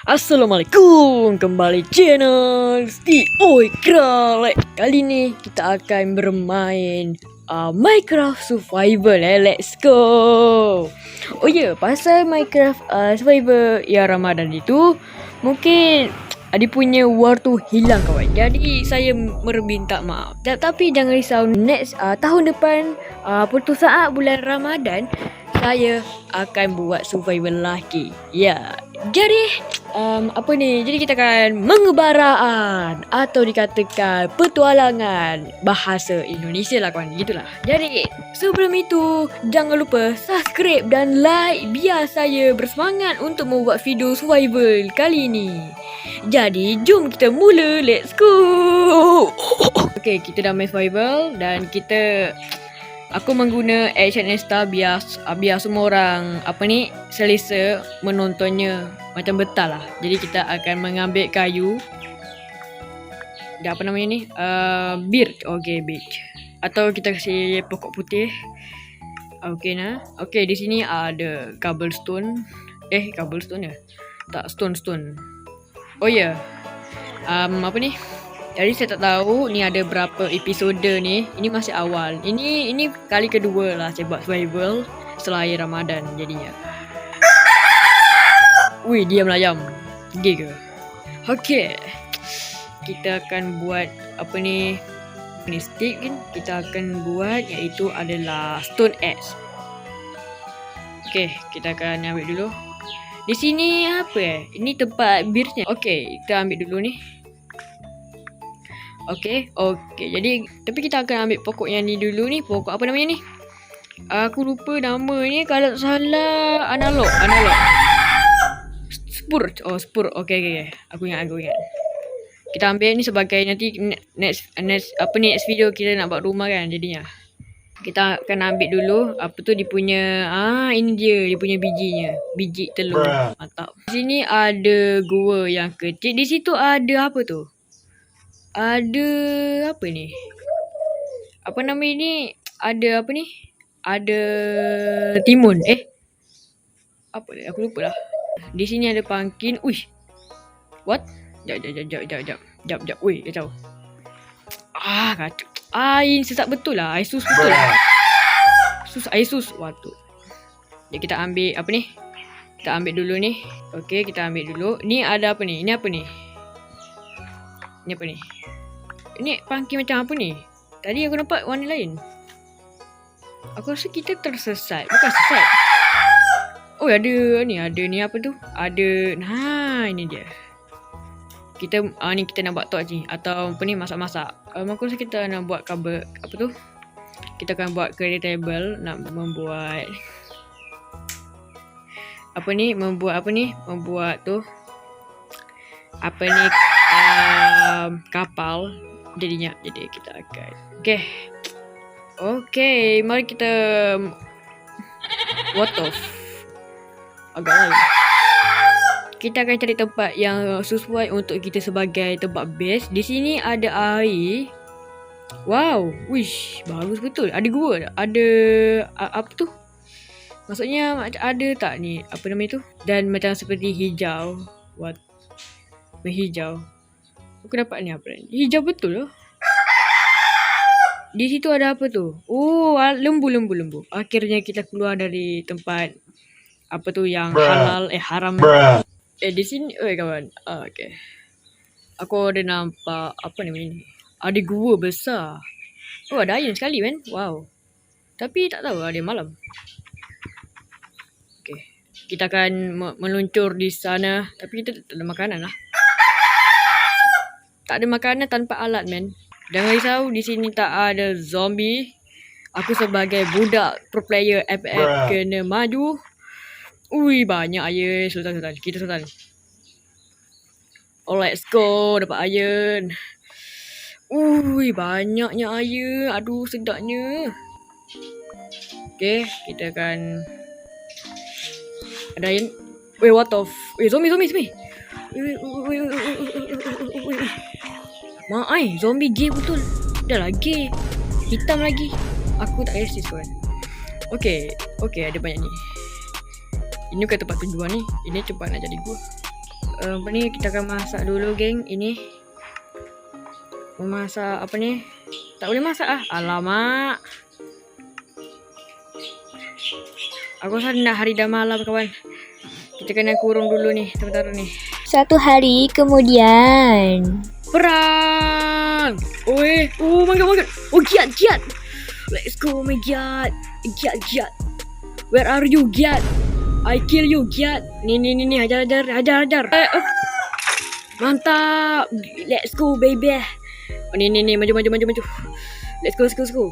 Assalamualaikum, kembali channel Oi Kralek. Kali ni kita akan bermain Minecraft Survival. Let's go. Oh ya, pasal Minecraft Survival ya Ramadan itu, mungkin dia punya war tu hilang kawan. Jadi saya meminta maaf. Tapi jangan risau, next tahun depan saat bulan Ramadan saya akan buat survival lagi. Ya. Jadi jadi kita akan mengebaraan atau dikatakan petualangan bahasa Indonesia lah kawan, gitulah. Jadi sebelum itu jangan lupa subscribe dan like biar saya bersemangat untuk membuat video survival kali ini. Jadi jom kita mula, let's go. Okay, kita dah main survival dan aku mengguna action and star biar semua orang selesa menontonnya macam betul lah. Jadi kita akan mengambil kayu. Birch. Okay, birch. Atau kita kasih pokok putih. Okay nah. Okay, di sini ada cobblestone. Cobblestone ya? Tak, stone. Oh ya. Jadi saya tak tahu ni ada berapa episode ni. Ini masih awal. Ini kali kedua lah saya buat survival setelah air Ramadan jadinya. Wih, dia melayam. Gigi ke? Okay. Kita akan buat stick kan. Kita akan buat iaitu adalah stone axe. Okay, kita akan ambil dulu. Di sini ini tempat birchnya. Okay, kita ambil dulu ni. Okay. Jadi tapi kita akan ambil pokok yang ni dulu ni. Pokok apa namanya ni? Aku lupa nama ni. Kalau tak salah analog. Spur. Okay. Aku ingat. Kita ambil ni sebagai nanti next video kita nak buat rumah kan jadinya. Kita akan ambil dulu dia punya ini dia punya bijinya. Biji telur. Mantap. Di sini ada gua yang kecil. Di situ ada apa tu? Ada apa ni? Apa nama ini? Ada apa ni? Ada timun. Apa dia? Aku lupa lah. Di sini ada pumpkin. Uish. What? Jap. Wih, kacau. Kacau. Ini sesak betul lah. Air sus betul lah. Air sus. Waduh. Jadi kita ambil Kita ambil dulu ni. Okay, kita ambil dulu. Ni ada apa ni? Ini apa ni? Ini apa ni? Ini pumpkin macam apa ni? Tadi aku nampak warna lain. Aku rasa kita tersesat. Bukan sesat. Oh, ada ni apa tu? Ada. Ini dia. Kita ni kita nak buat tok je atau masak-masak. Aku rasa kita nak buat cupboard kita akan buat create table, nak membuat membuat tu kapal jadinya. Jadi kita akan Okay, mari kita agak lain. Kita akan cari tempat yang sesuai untuk kita sebagai tempat base. Di sini ada air. Wow, wish, bagus betul. Ada gua, ada apa tu? Maksudnya ada tak ni? Apa nama itu? Dan macam seperti hijau. What? Hijau. Aku dapat ni apa ni? Hijau betul loh. Di situ ada apa tu? Oh, lembu. Akhirnya kita keluar dari tempat yang haram. Di sini, kawan. Okay. Aku ada nampak ni? Ada gua besar. Oh, ada iron sekali man. Wow. Tapi tak tahu ada malam. Okay. Kita akan meluncur di sana. Tapi kita tak ada makanan lah. Tak ada makanan tanpa alat man. Jangan risau, di sini tak ada zombie. Aku sebagai budak pro player FF kena maju. Ui, banyak iron. Sultan. Kita sultan. Oh, let's go. Dapat iron. Ui, banyaknya iron. Aduh, sedapnya. Okay, kita akan ada iron. Wait, what the zombie. Zombie gay betul. Dah lah gay. Hitam lagi. Aku tak resist kawan. Okay, ada banyak ni. Ini bukan tempat tujuan ni. Ini tempat nak jadi gua. Apa ni, kita akan masak dulu geng. Ini memasak apa ni? Tak boleh masak ah. Alamak. Aku rasa dah hari dah malam kawan. Kita kena kurung dulu ni sebentar ni. 1 hari kemudian. Perang. Oi, oh my god. Oh Giat. Let's go my Giat. Giat. Where are you Giat? I kill you Giat. Ni hajar. Mantap. Let's go baby. Oh, ni maju. Let's go.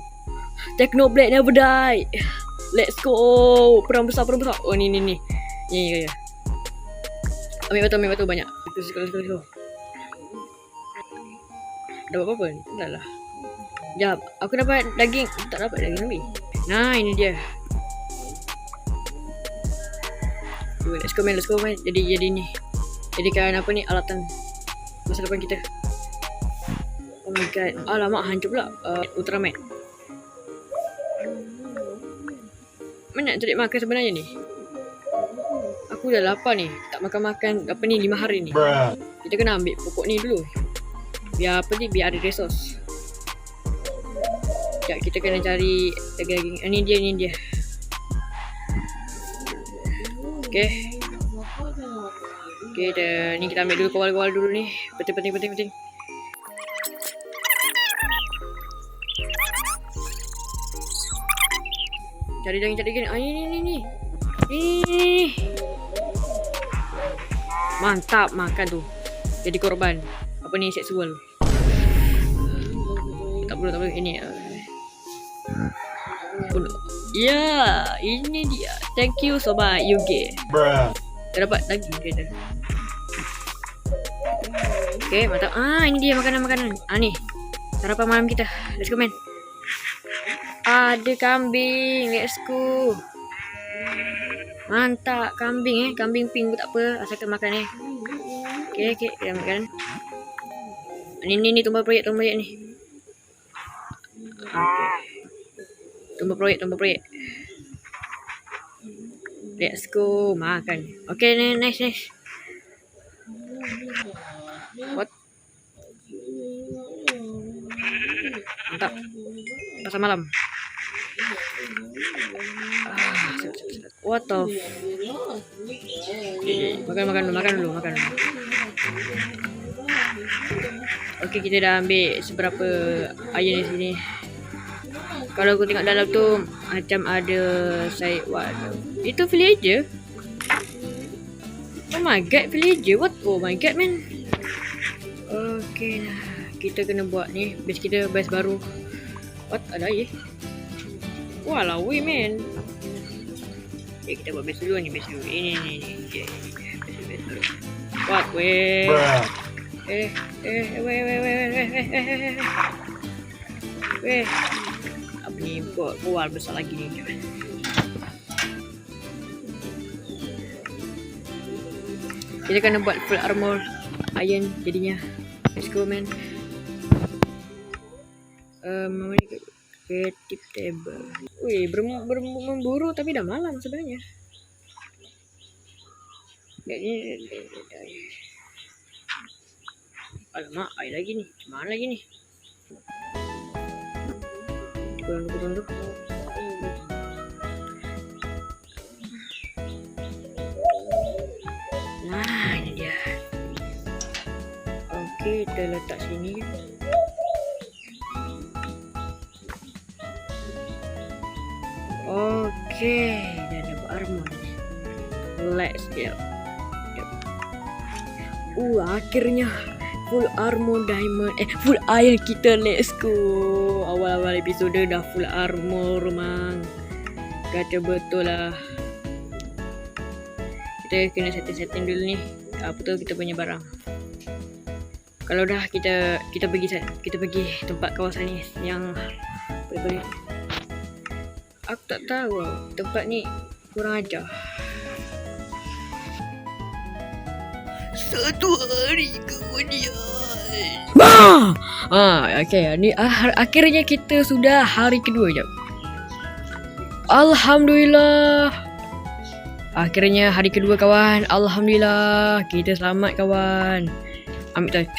Technoblade never die. Let's go. Perang besar. Oh ni. Ya. Ambil batu banyak. Let's go. Dapat apa-apa ni? Tak lah. Sekejap. Aku dapat daging. Tak dapat daging ambil. Nah, ini dia. Let's go man. Jadi ni. Jadikan apa ni, alatan masa depan kita. Oh my god. Alamak, hancur pula. Ultraman. Mana nak makan sebenarnya ni? Aku dah lapar ni. Tak makan apa ni 5 hari ni. Kita kena ambil pokok ni dulu. Biar ada resource. Sekejap, kita kena cari daging. Ni dia. Okay, ni kita ambil dulu kawal-kawal dulu ni. Penting. Cari daging. Ini. Mantap, makan tu. Jadi korban. Apa ni, seksual. Tak perlu. Ini. Ya, ini dia. Thank you sobat Yuge. Kita dapat daging kita. Okay, mantap. Ini dia makanan. Ni. Sarapan malam kita. Let's go man. Ada kambing. Let's go. Mantap, kambing Kambing pink pun tak apa, asalkan makan Okay, kita makan. Ni tumbal proyek ni. Okay. Tumbal proyek. Let's go, makan. Okay, nice. What? Mantap. Pasal malam. What the? Makan dulu. Okay, kita dah ambil seberapa iron di sini. Kalau aku tengok dalam tu macam ada itu villager. Oh my god, villager. What? Oh my god man. Okay lah. Kita kena buat ni base baru. What? Ada air? Walau man. Okay, kita buat base dulu ni. Ini. Base baru. What? Weh. Weh. Apa ni, buat besar lagi ni. Kita kena buat full armor iron jadinya. Let's go man. Creative table. Wih, memburu tapi dah malam sebenarnya. Alamak, air lagi ni. Mana lagi ni? Tunggu. Nah, ini dia. Okey, kita letak sini. Okey, dah ada armor. Let's go. Akhirnya full armor diamond, full iron kita. Let's go. Awal-awal episode dah full armor mang. Kata betul lah. Kita kena setting dulu ni. Apa tu kita punya barang. Kalau dah kita pergi tempat kawasan ni yang boleh. Aku tak tahu tempat ni kurang ajar. 1 hari kemudian. Okay, ni akhirnya kita sudah hari kedua jap. Alhamdulillah. Akhirnya hari kedua kawan. Alhamdulillah. Kita selamat kawan. Ambil touch.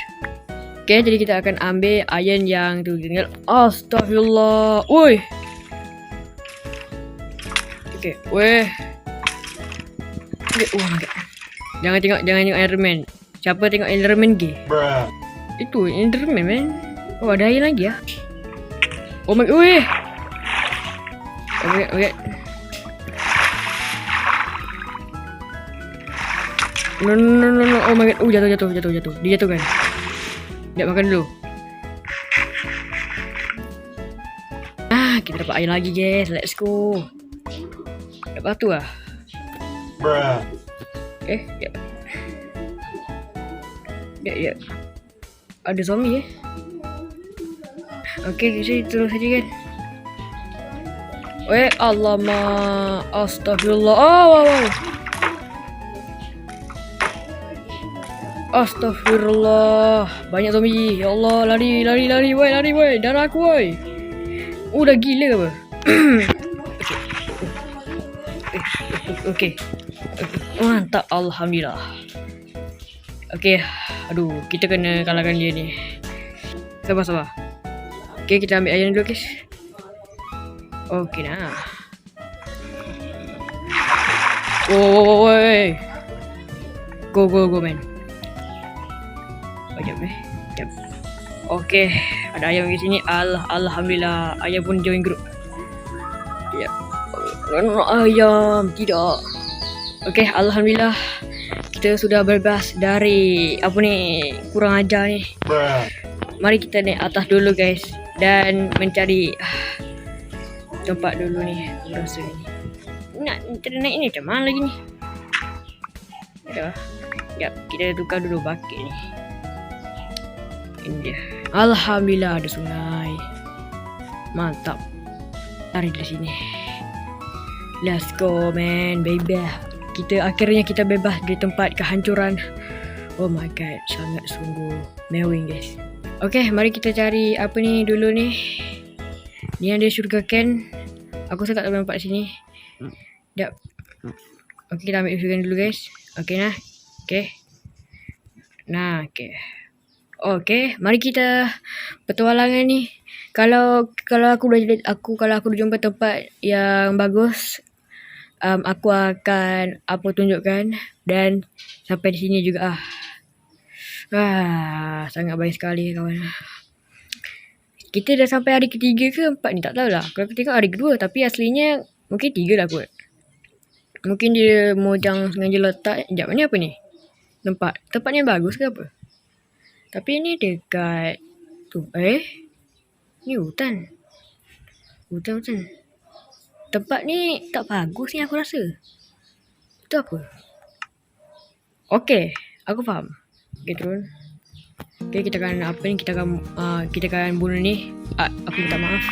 Okay, jadi kita akan ambil iron yang tu. Astaghfirullah. Oi. Okay. Weh. Okay. Jangan tengok Iron Man. Siapa tengok Iron Man ke? Itu Iron Man. Oh, ada air lagi ah. Oh my god. Weh. Okay. No. Oh my god. Jatuh. Dia jatuh kan. Dia makan dulu. Kita dapat air lagi guys. Let's go. Dapat batu lah. Ya. Ada zombie Okay, di sini terus saja kan. Alamak. Astaghfirullah. Wow. Astaghfirullah. Banyak zombie. Ya Allah, lari. Woi. Darah aku woi. Dah gila apa? Okay. Mantap, alhamdulillah. Okay. Aduh, kita kena kalahkan dia ni. Sabar. Okay, kita ambil iron dulu guys. Okay nah. Woi. Go man. Jap. Okay, ada ayam di sini. Alhamdulillah, ayam pun join group. Ya. Ayam tidak. Okay, alhamdulillah. Kita sudah bebas dari kurang ajar ni. Mari kita naik atas dulu guys dan mencari tempat dulu ni. Aku rasa ni nak naik ni macam mana lagi ni? Sekejap, kita tukar dulu bucket ni. Ini dia. Alhamdulillah ada sungai. Mantap. Lari dari sini. Let's go man, baby. Akhirnya kita bebas dari tempat kehancuran. Oh my god, sangat sungguh mewing guys. Okay, mari kita cari dulu ni. Ni yang dia sugar cane. Aku tak nampak sini. Sekejap. Okay, kita ambil sugar cane dulu guys. Okay nah. Okay. Okay, mari kita petualangan ni. Kalau aku dah jumpa tempat yang bagus, aku akan tunjukkan dan sampai di sini juga sangat baik sekali kawan. Kita dah sampai hari ketiga ke empat ni, tak tahulah. Kalau aku tengok hari kedua, tapi aslinya mungkin 3 lah kot. Mungkin dia mojang sengaja letak. Sekejap, ni apa ni? Tempatnya bagus ke apa? Tapi ni dekat tu. Ni hutan. Hutan. Tempat ni tak bagus ni aku rasa. Itu apa? Okay, aku faham. Okay, turun. Okay, kita akan kita akan bunuh ni. Aku minta maaf.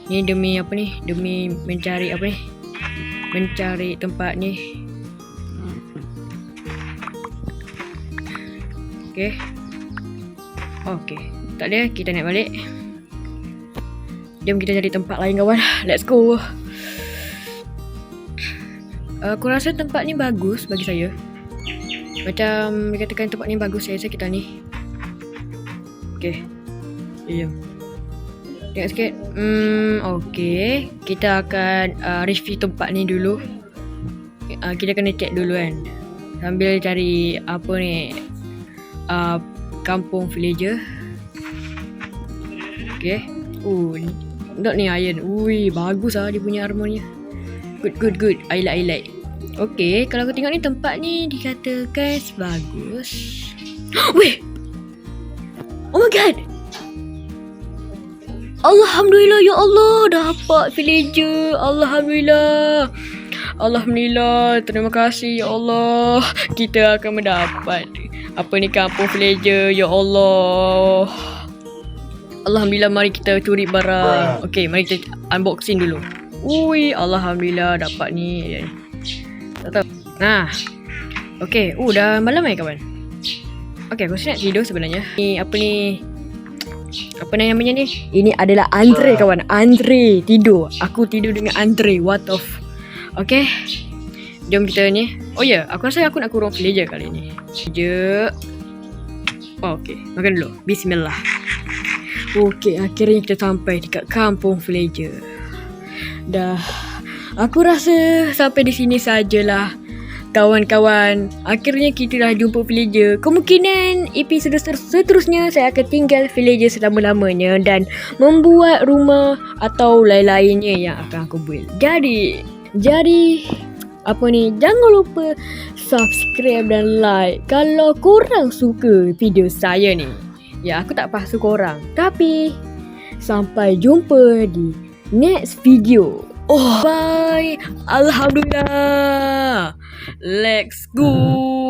Ni demi demi mencari mencari tempat ni. Okay. Tak ada, kita naik balik. Jom kita cari tempat lain kawan. Let's go. Aku rasa tempat ni bagus bagi saya. Macam dikatakan tempat ni bagus, saya rasa kita ni. Okay. Jom. Tengok sikit. Okay. Kita akan review tempat ni dulu. Kita kena check dulu kan. Sambil cari kampung villager. Okay. Not ni iron. Ui, bagus dia punya armornya. Good. I like. Okay, kalau aku tengok ni tempat ni dikatakan bagus. Weh. Oh my god. Alhamdulillah ya Allah, dapat villager. Alhamdulillah. Terima kasih ya Allah. Kita akan mendapat kampung villager ya Allah. Alhamdulillah, mari kita curi barang. Okay, mari kita unboxing dulu. Ui, alhamdulillah dapat ni. Tak tahu. Nah. Okay, dah malam kawan. Okay, aku nak tidur sebenarnya. Ni apa namanya ni? Ini adalah Andre kawan. Andre tidur. Aku tidur dengan Andre. What of? Okay. Jom kita ni. Oh ya, aku rasa aku nak kurung villager kali ni. Villager. Oh, okay, makan dulu. Bismillah. Okay, akhirnya kita sampai dekat kampung villager. Dah, aku rasa sampai di sini sajalah kawan-kawan. Akhirnya kita dah jumpa villager. Kemungkinan episod seterusnya saya akan tinggal villager selama-lamanya dan membuat rumah atau lain-lainnya yang akan aku build. Jadi apa ni, jangan lupa subscribe dan like kalau korang suka video saya ni. Ya, aku tak paksa korang, tapi sampai jumpa di next video. Oh, bye. Alhamdulillah. Let's go.